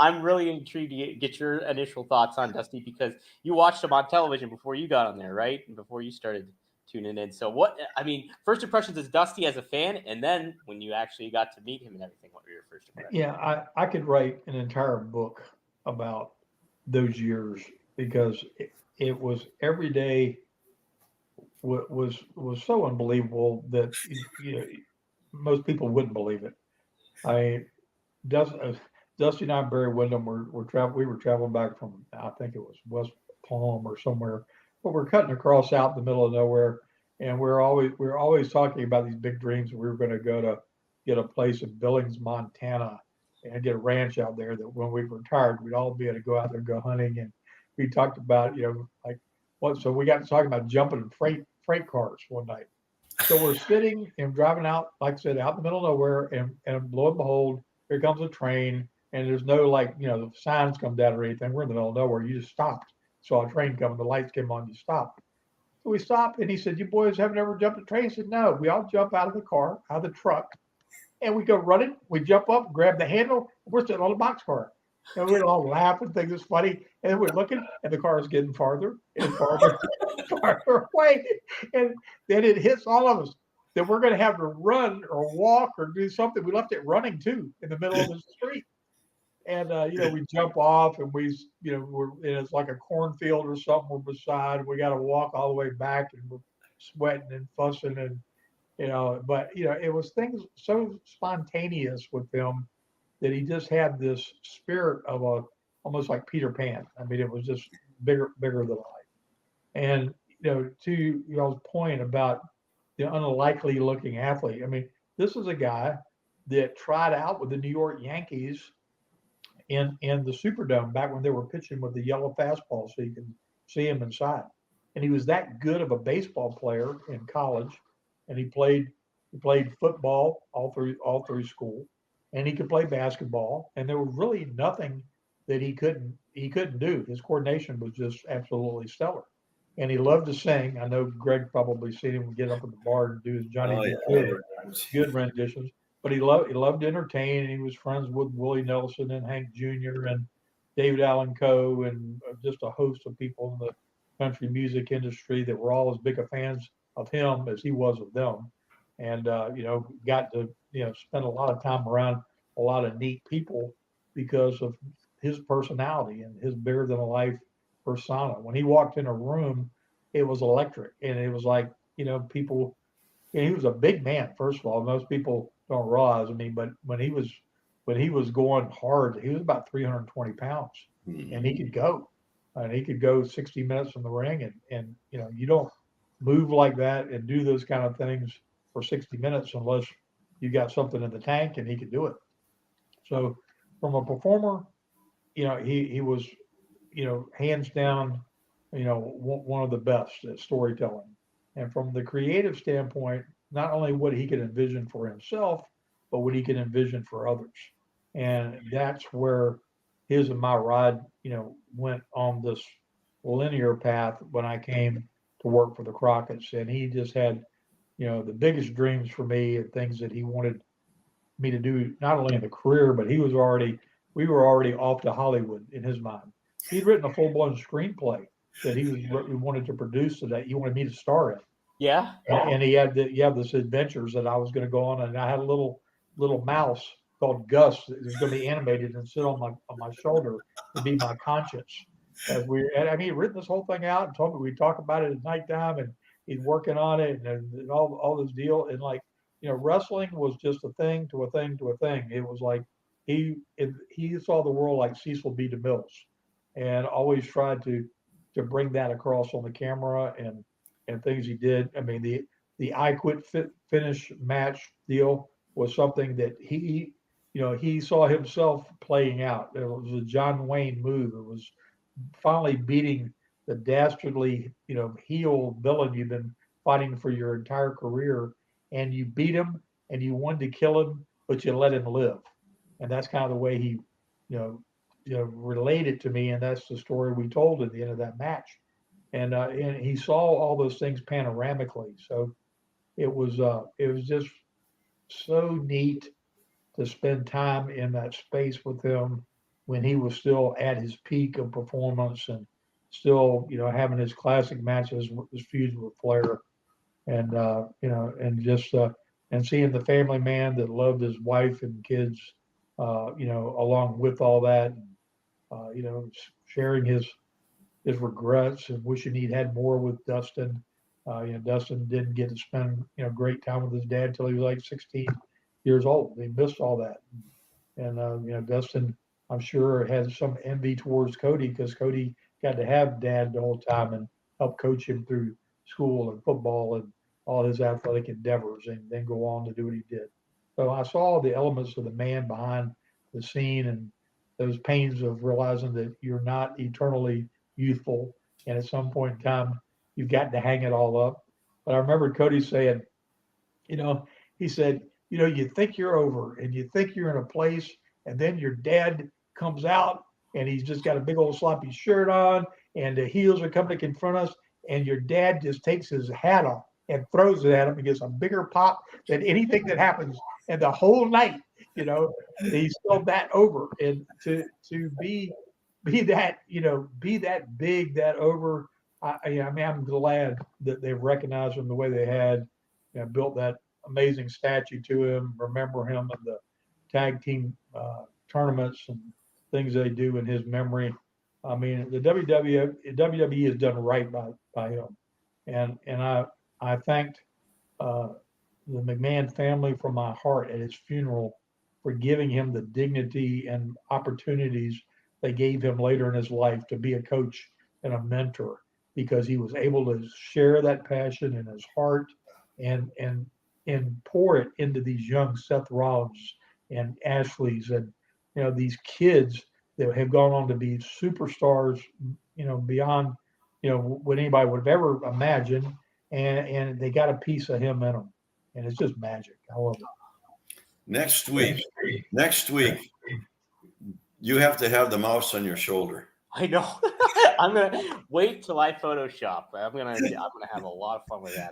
I'm really intrigued to get your initial thoughts on Dusty because you watched him on television before you got on there, right? Before you started tuning in. So first impressions as Dusty as a fan, and then when you actually got to meet him and everything, what were your first impressions? Yeah, I could write an entire book about those years because it was every day was so unbelievable that most people wouldn't believe it. I Dusty, Dusty and I, and Barry Windham, we were traveling back from, I think it was West Palm or somewhere, but we're cutting across out in the middle of nowhere, and we're always talking about these big dreams. We were going to go to get a place in Billings, Montana, and get a ranch out there. That when we retired, we'd all be able to go out there and go hunting. And we talked about like what. So we got to talking about jumping in freight cars one night. So we're sitting and driving out, like I said, out in the middle of nowhere, and lo and behold, here comes a train, and there's no the signs come down or anything. We're in the middle of nowhere. You just stopped. Saw a train coming, the lights came on, you stopped. So we stopped, and he said, "You boys haven't ever jumped a train?" I said, "No." We all jump out of the car, out of the truck, and we go running. We jump up, grab the handle, and we're sitting on the boxcar. And we're all laughing, thinking it's funny. And then we're looking, and the car is getting farther and farther, farther away. And then it hits all of us that we're going to have to run or walk or do something. We left it running too in the middle of the street. And we jump off, and it's like a cornfield or something we're beside. We got to walk all the way back, and we're sweating and fussing, and but it was things so spontaneous with him that he just had this spirit of almost like Peter Pan. I mean, it was just bigger than life. And to y'all's point about the unlikely looking athlete, I mean, this is a guy that tried out with the New York Yankees in the Superdome back when they were pitching with the yellow fastball, so you can see him inside. And he was that good of a baseball player in college, and he played football all through school, and he could play basketball. And there was really nothing that he couldn't do. His coordination was just absolutely stellar, and he loved to sing. I know Greg probably seen him get up at the bar and do his Johnny good renditions. But he loved to entertain, and he was friends with Willie Nelson and Hank Jr. and David Allen Coe and just a host of people in the country music industry that were all as big a fans of him as he was of them. And got to spend a lot of time around a lot of neat people because of his personality and his bigger than life persona. When he walked in a room, it was electric, and it was like people. He was a big man. First of all, most people don't realize. I mean, but when he was going hard, he was about 320 pounds, and he could go, and he could go 60 minutes in the ring, and you don't move like that and do those kind of things for 60 minutes unless you got something in the tank, and he could do it. So, from a performer, he was, hands down, one of the best at storytelling. And from the creative standpoint, not only what he could envision for himself, but what he could envision for others. And that's where his and my ride, went on this linear path when I came to work for the Crockett's. And he just had, the biggest dreams for me and things that he wanted me to do, not only in the career, but we were already off to Hollywood in his mind. He'd written a full blown screenplay that he wanted to produce, so that he wanted me to star in. Yeah. And he had this adventures that I was going to go on, and I had a little mouse called Gus that was going to be animated and sit on my shoulder to be my conscience. He'd written this whole thing out and told me we'd talk about it at nighttime, and he's working on it and all this deal. And wrestling was just a thing to a thing to a thing. It was like he saw the world like Cecil B. DeMille's, and always tried to bring that across on the camera and things he did. I mean, the I Quit finish match deal was something that he saw himself playing out. It was a John Wayne move. It was finally beating the dastardly, heel villain you've been fighting for your entire career, and you beat him, and you wanted to kill him, but you let him live. And that's kind of the way he, related to me, and that's the story we told at the end of that match. And he saw all those things panoramically. So it was just so neat to spend time in that space with him when he was still at his peak of performance and still, having his classic matches, his feuds with Flair, and and just and seeing the family man that loved his wife and kids, along with all that, sharing his regrets and wishing he'd had more with Dustin. Dustin didn't get to spend great time with his dad until he was like 16 years old. He missed all that, and Dustin, I'm sure, had some envy towards Cody because Cody got to have dad the whole time and help coach him through school and football and all his athletic endeavors, and then go on to do what he did. So I saw the elements of the man behind the scene and those pains of realizing that you're not eternally youthful, and at some point in time you've got to hang it all up. But I remember Cody saying, he said, you think you're over and you think you're in a place, and then your dad comes out and he's just got a big old sloppy shirt on and the heels are coming to confront us, and your dad just takes his hat off and throws it at him and gets a bigger pop than anything that happens. And the whole night, he's still that over. And to be that, be that big, that over. I'm glad that they've recognized him the way they had, built that amazing statue to him, remember him in the tag team tournaments and things they do in his memory. I mean, the WWE has done right by him, and I thanked the McMahon family from my heart at his funeral for giving him the dignity and opportunities they gave him later in his life to be a coach and a mentor, because he was able to share that passion in his heart and pour it into these young Seth Rollins and Ashley's and these kids that have gone on to be superstars, beyond what anybody would have ever imagined, and they got a piece of him in them, and it's just magic. I love it. Next week, you have to have the mouse on your shoulder. I know. I'm gonna wait till I Photoshop. I'm gonna have a lot of fun with that.